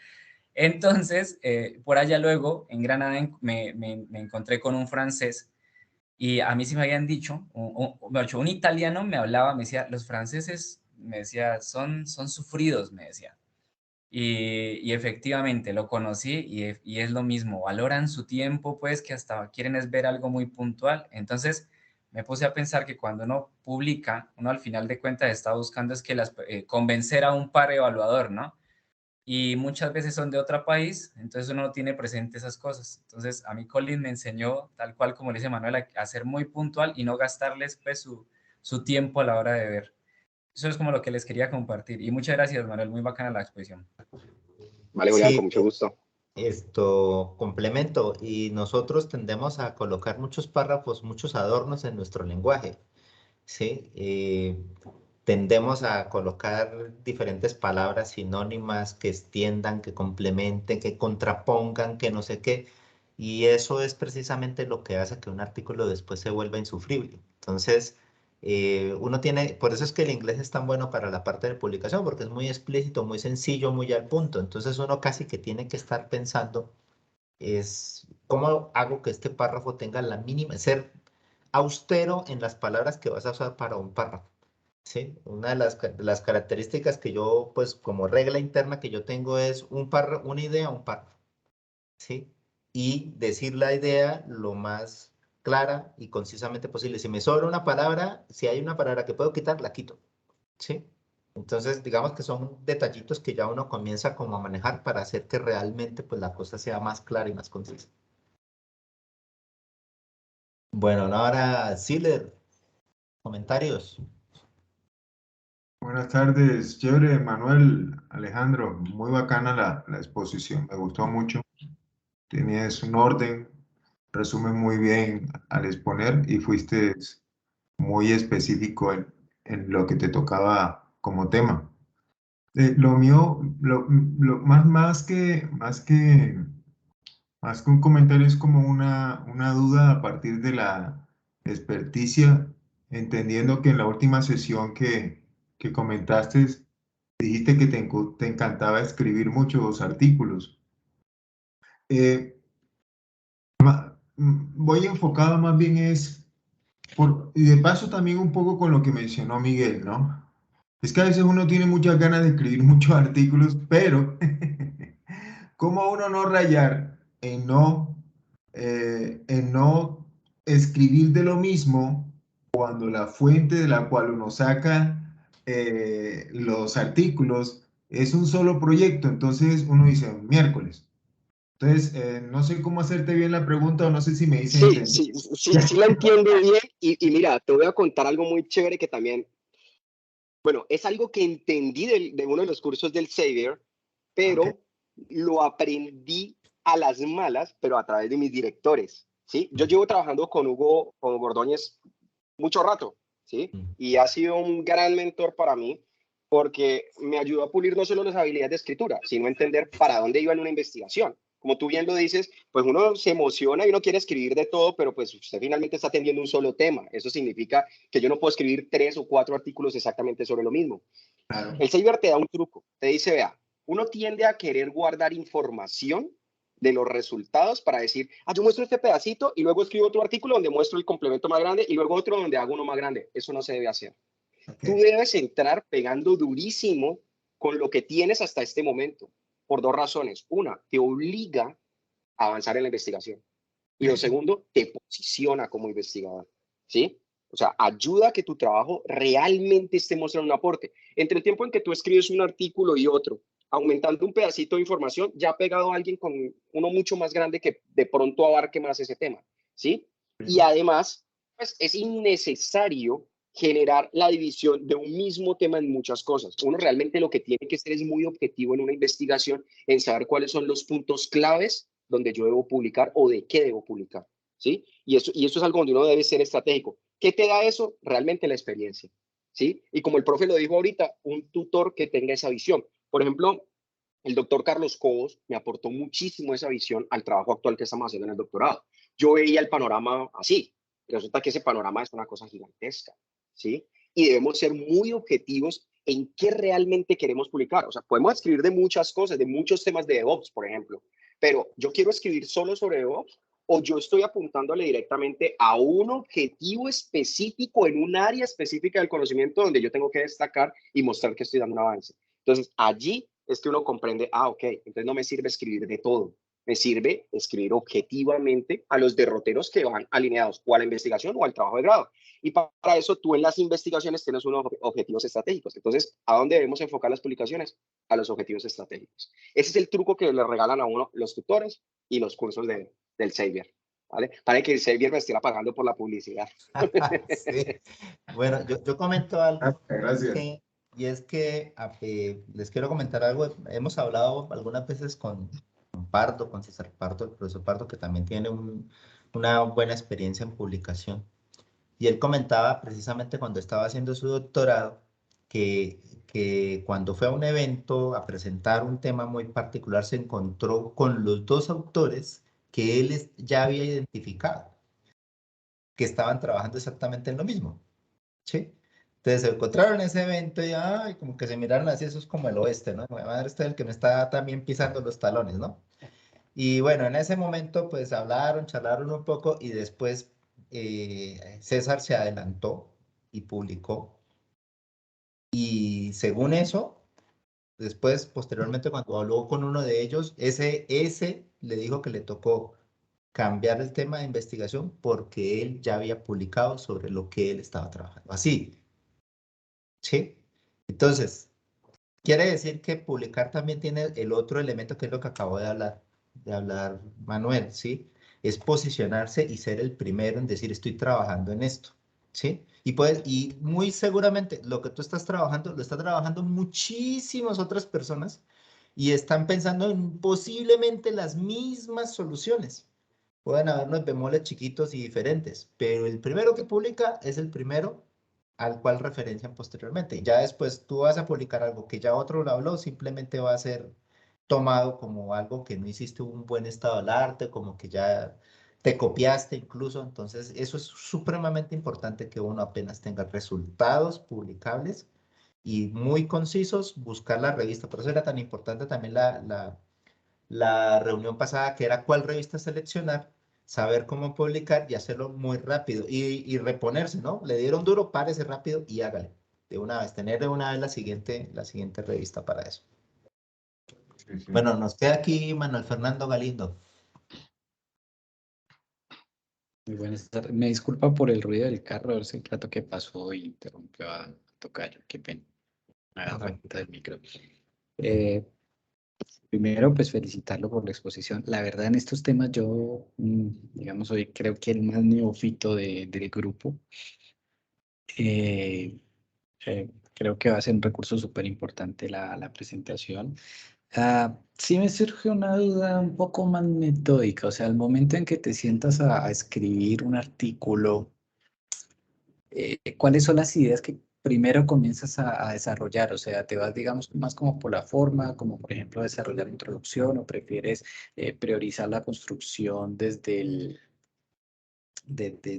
Entonces, por allá luego, en Granada, me encontré con un francés y a mí sí me habían dicho, un italiano me hablaba, me decía, los franceses, me decía, son sufridos, me decía. Y efectivamente lo conocí y es lo mismo, valoran su tiempo, pues que hasta quieren es ver algo muy puntual. Entonces me puse a pensar que cuando uno publica, uno al final de cuentas está buscando es que convencer a un par evaluador, ¿no? Y muchas veces son de otro país, entonces uno no tiene presente esas cosas. Entonces a mí Colin me enseñó, tal cual como le dice Manuel, a ser muy puntual y no gastarles pues su tiempo a la hora de ver. Eso es como lo que les quería compartir. Y muchas gracias, Manuel, muy bacana la exposición. Vale, Julián, con Sí, mucho gusto. esto complemento y nosotros tendemos a colocar muchos párrafos, muchos adornos en nuestro lenguaje, ¿sí? Tendemos a colocar diferentes palabras sinónimas que extiendan, que complementen, que contrapongan, que no sé qué, y eso es precisamente lo que hace que un artículo después se vuelva insufrible. Entonces, uno tiene, por eso es que el inglés es tan bueno para la parte de publicación, porque es muy explícito, muy sencillo, muy al punto. Entonces uno casi que tiene que estar pensando es cómo hago que este párrafo tenga la mínima, ser austero en las palabras que vas a usar para un párrafo. Sí, una de las características que yo, pues como regla interna que yo tengo es un párrafo, una idea, un párrafo. ¿Sí? Y decir la idea lo más clara y concisamente posible. Si me sobra una palabra, si hay una palabra que puedo quitar, la quito. ¿Sí? Entonces, digamos que son detallitos que ya uno comienza como a manejar para hacer que realmente pues la cosa sea más clara y más concisa. Bueno, ahora, Siler, comentarios. Buenas tardes, chévere, Manuel, Alejandro, muy bacana la exposición, me gustó mucho. Tenías un orden, resumen muy bien al exponer y fuiste muy específico en lo que te tocaba como tema. Lo mío, más que un comentario es como una duda a partir de la experticia, entendiendo que en la última sesión que comentaste, dijiste que te encantaba escribir muchos artículos. Eh, Voy enfocado más bien y de paso también un poco con lo que mencionó Miguel, ¿no? Es que a veces uno tiene muchas ganas de escribir muchos artículos, pero ¿cómo uno no rayar en no escribir de lo mismo cuando la fuente de la cual uno saca los artículos es un solo proyecto? Entonces uno dice, miércoles. Entonces, no sé cómo hacerte bien la pregunta o no sé si me hice Sí, entender. sí la entiendo bien. Y mira, te voy a contar algo muy chévere que también, bueno, es algo que entendí de uno de los cursos del Xavier, Ok. pero lo aprendí a las malas, pero a través de mis directores, ¿sí? Yo llevo trabajando con Hugo Ordóñez mucho rato, ¿sí? Y ha sido un gran mentor para mí porque me ayudó a pulir no solo las habilidades de escritura, sino a entender para dónde iba en una investigación. Como tú bien lo dices, pues uno se emociona y uno quiere escribir de todo, pero pues usted finalmente está atendiendo un solo tema. Eso significa que yo no puedo escribir 3 o 4 artículos exactamente sobre lo mismo. Claro. El Cyber te da un truco, te dice, vea, uno tiende a querer guardar información de los resultados para decir, yo muestro este pedacito y luego escribo otro artículo donde muestro el complemento más grande y luego otro donde hago uno más grande. Eso no se debe hacer. Tú Okay. debes entrar pegando durísimo con lo que tienes hasta este momento, por 2 razones. Una, te obliga a avanzar en la investigación. Y lo Okay. segundo, te posiciona como investigador, ¿sí? O sea, ayuda a que tu trabajo realmente esté mostrando un aporte. Entre el tiempo en que tú escribes un artículo y otro, aumentando un pedacito de información, ya ha pegado a alguien con uno mucho más grande que de pronto abarque más ese tema, ¿sí? Y además, pues es innecesario generar la división de un mismo tema en muchas cosas. Uno realmente lo que tiene que ser es muy objetivo en una investigación, en saber cuáles son los puntos claves donde yo debo publicar o de qué debo publicar, ¿sí? Y eso es algo donde uno debe ser estratégico. ¿Qué te da eso? Realmente la experiencia, ¿sí? Y como el profe lo dijo ahorita, un tutor que tenga esa visión. Por ejemplo, el doctor Carlos Cobos me aportó muchísimo esa visión al trabajo actual que estamos haciendo en el doctorado. Yo veía el panorama así, resulta que ese panorama es una cosa gigantesca, ¿sí? y debemos ser muy objetivos en qué realmente queremos publicar. O sea, podemos escribir de muchas cosas, de muchos temas de DevOps, por ejemplo, pero yo quiero escribir solo sobre DevOps o yo estoy apuntándole directamente a un objetivo específico en un área específica del conocimiento donde yo tengo que destacar y mostrar que estoy dando un avance. Entonces, allí es que uno comprende, ok, entonces no me sirve escribir de todo. Me sirve escribir objetivamente a los derroteros que van alineados o a la investigación o al trabajo de grado. Y para eso tú en las investigaciones tienes unos objetivos estratégicos. Entonces, ¿a dónde debemos enfocar las publicaciones? A los objetivos estratégicos. Ese es el truco que le regalan a uno los tutores y los cursos del Xavier. ¿Vale? Para que el Xavier me esté pagando por la publicidad. Sí. Bueno, yo comento algo. Gracias. Y es que les quiero comentar algo. Hemos hablado algunas veces con Pardo, con César Pardo, el profesor Pardo, que también tiene una buena experiencia en publicación. Y él comentaba precisamente cuando estaba haciendo su doctorado que cuando fue a un evento a presentar un tema muy particular se encontró con los dos autores que él ya había identificado, que estaban trabajando exactamente en lo mismo. ¿Sí? Entonces se encontraron en ese evento y ay, como que se miraron así, eso es como el oeste, ¿no? Mi madre está el que me está también pisando los talones, ¿no? Y bueno, en ese momento pues hablaron, charlaron un poco y después César se adelantó y publicó. Y según eso, después, posteriormente, cuando habló con uno de ellos, ese le dijo que le tocó cambiar el tema de investigación porque él ya había publicado sobre lo que él estaba trabajando. Así, ¿sí? Entonces, quiere decir que publicar también tiene el otro elemento que es lo que acabo de hablar Manuel, ¿sí? Es posicionarse y ser el primero en decir estoy trabajando en esto, ¿sí? Y muy seguramente lo que tú estás trabajando, lo están trabajando muchísimas otras personas y están pensando en posiblemente las mismas soluciones. Pueden haber unos bemoles chiquitos y diferentes, pero el primero que publica es el primero al cual referencian posteriormente. Ya después tú vas a publicar algo que ya otro lo habló, simplemente va a ser tomado como algo que no hiciste un buen estado del arte, como que ya te copiaste incluso. Entonces, eso es supremamente importante que uno apenas tenga resultados publicables y muy concisos, buscar la revista. Por eso era tan importante también la reunión pasada, que era cuál revista seleccionar, saber cómo publicar y hacerlo muy rápido y reponerse, ¿no? Le dieron duro, párese rápido y hágale de una vez, tener de una vez la siguiente revista para eso. Sí, sí. Bueno, nos queda aquí Manuel Fernando Galindo. Muy buenas tardes. Me disculpa por el ruido del carro, a ver si el rato que pasó y interrumpió a tocar. Qué pena. Me he dado cuenta del micro. Primero, pues felicitarlo por la exposición. La verdad, en estos temas yo, digamos, soy creo que el más neófito del grupo. Creo que va a ser un recurso súper importante la presentación. Sí me surge una duda un poco más metódica, o sea, al momento en que te sientas a escribir un artículo, ¿cuáles son las ideas que primero comienzas a desarrollar? O sea, ¿te vas, digamos, más como por la forma, como por ejemplo desarrollar introducción, o prefieres priorizar la construcción desde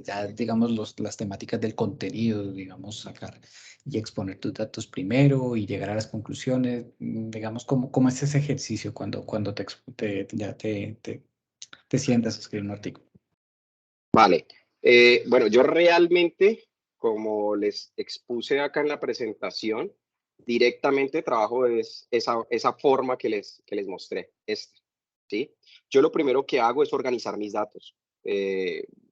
ya, digamos, las temáticas del contenido, digamos, sacar y exponer tus datos primero y llegar a las conclusiones? Digamos, ¿cómo es ese ejercicio cuando ya te sientas a escribir un artículo? Vale. Bueno, yo realmente, como les expuse acá en la presentación, directamente trabajo esa forma que les mostré, ¿sí? Yo lo primero que hago es organizar mis datos.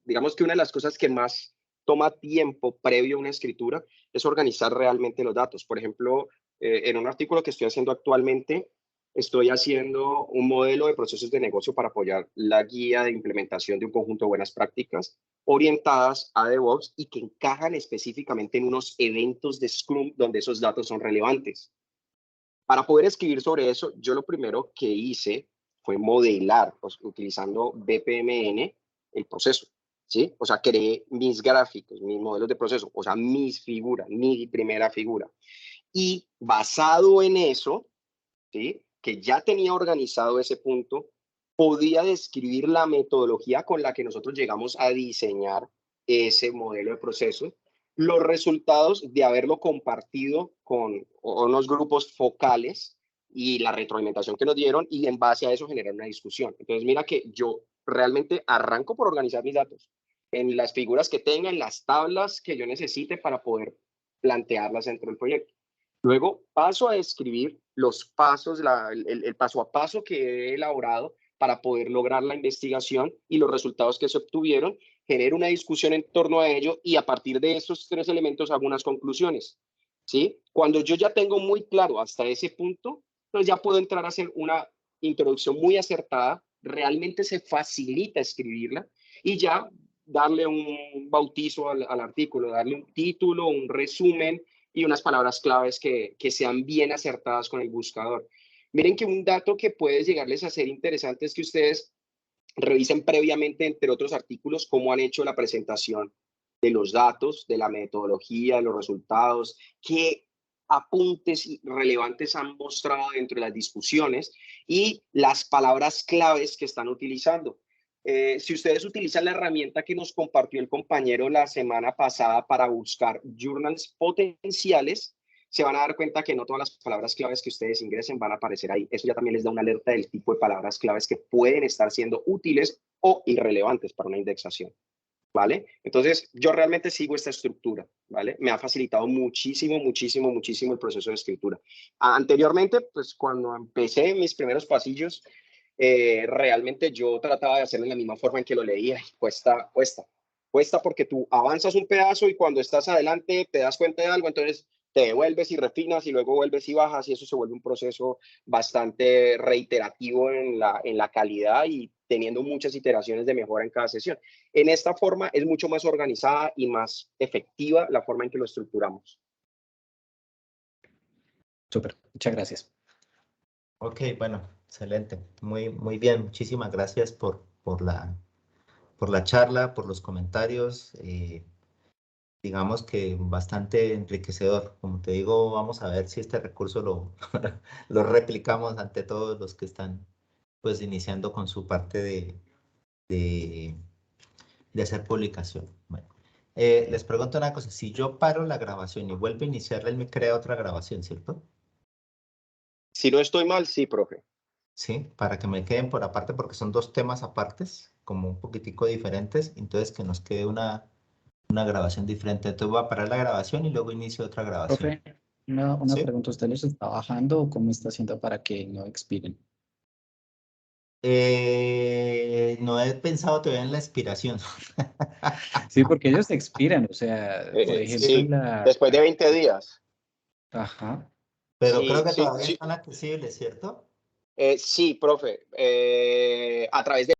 Digamos que una de las cosas que más toma tiempo previo a una escritura es organizar realmente los datos. Por ejemplo, en un artículo que estoy haciendo actualmente, estoy haciendo un modelo de procesos de negocio para apoyar la guía de implementación de un conjunto de buenas prácticas orientadas a DevOps y que encajan específicamente en unos eventos de Scrum donde esos datos son relevantes. Para poder escribir sobre eso, yo lo primero que hice fue modelar, pues, utilizando BPMN, el proceso, ¿sí? O sea, creé mis gráficos, mis modelos de proceso, o sea, mis figuras, mi primera figura. Y basado en eso, ¿sí? Que ya tenía organizado ese punto, podía describir la metodología con la que nosotros llegamos a diseñar ese modelo de proceso los resultados de haberlo compartido con unos grupos focales y la retroalimentación que nos dieron, y en base a eso generar una discusión. Entonces, mira que yo realmente arranco por organizar mis datos en las figuras que tenga, en las tablas que yo necesite para poder plantearlas dentro del proyecto. Luego paso a escribir los pasos, el paso a paso que he elaborado para poder lograr la investigación y los resultados que se obtuvieron, genero una discusión en torno a ello y a partir de estos 3 elementos hago unas conclusiones, ¿sí? Cuando yo ya tengo muy claro hasta ese punto, pues ya puedo entrar a hacer una introducción muy acertada, realmente se facilita escribirla y ya darle un bautizo al artículo, darle un título, un resumen y unas palabras claves que sean bien acertadas con el buscador. Miren que un dato que puede llegarles a ser interesante es que ustedes revisen previamente, entre otros artículos, cómo han hecho la presentación de los datos, de la metodología, de los resultados, qué apuntes relevantes han mostrado dentro de las discusiones y las palabras claves que están utilizando. Si ustedes utilizan la herramienta que nos compartió el compañero la semana pasada para buscar journals potenciales, se van a dar cuenta que no todas las palabras claves que ustedes ingresen van a aparecer ahí. Eso ya también les da una alerta del tipo de palabras claves que pueden estar siendo útiles o irrelevantes para una indexación, ¿vale? Entonces, yo realmente sigo esta estructura, ¿vale? Me ha facilitado muchísimo, muchísimo, muchísimo el proceso de escritura. Anteriormente, pues cuando empecé mis primeros pasillos, realmente yo trataba de hacerlo en la misma forma en que lo leía. Cuesta porque tú avanzas un pedazo y cuando estás adelante te das cuenta de algo, entonces te devuelves y refinas y luego vuelves y bajas y eso se vuelve un proceso bastante reiterativo en la calidad y teniendo muchas iteraciones de mejora en cada sesión. En esta forma es mucho más organizada y más efectiva la forma en que lo estructuramos. Súper, muchas gracias. Ok, bueno, excelente. Muy bien. Muchísimas gracias por la charla, por los comentarios. Digamos que bastante enriquecedor. Como te digo, vamos a ver si este recurso lo replicamos ante todos los que están pues iniciando con su parte de hacer publicación. Bueno, les pregunto una cosa, si yo paro la grabación y vuelvo a iniciarla, él me crea otra grabación, ¿cierto? Si no estoy mal, sí, profe. Sí, para que me queden por aparte, porque son 2 temas apartes, como un poquitico diferentes, entonces que nos quede una grabación diferente. Entonces voy a parar la grabación y luego inicio otra grabación. Profe, una ¿Sí? pregunta, ¿usted los está bajando o cómo está haciendo para que no expiren? No he pensado todavía en la expiración. Sí, porque ellos expiran, o sea, por ejemplo, Sí, después de 20 días. Ajá. Pero creo Sí, que sí, todavía sí. están accesibles, ¿cierto? Sí, profe. A través de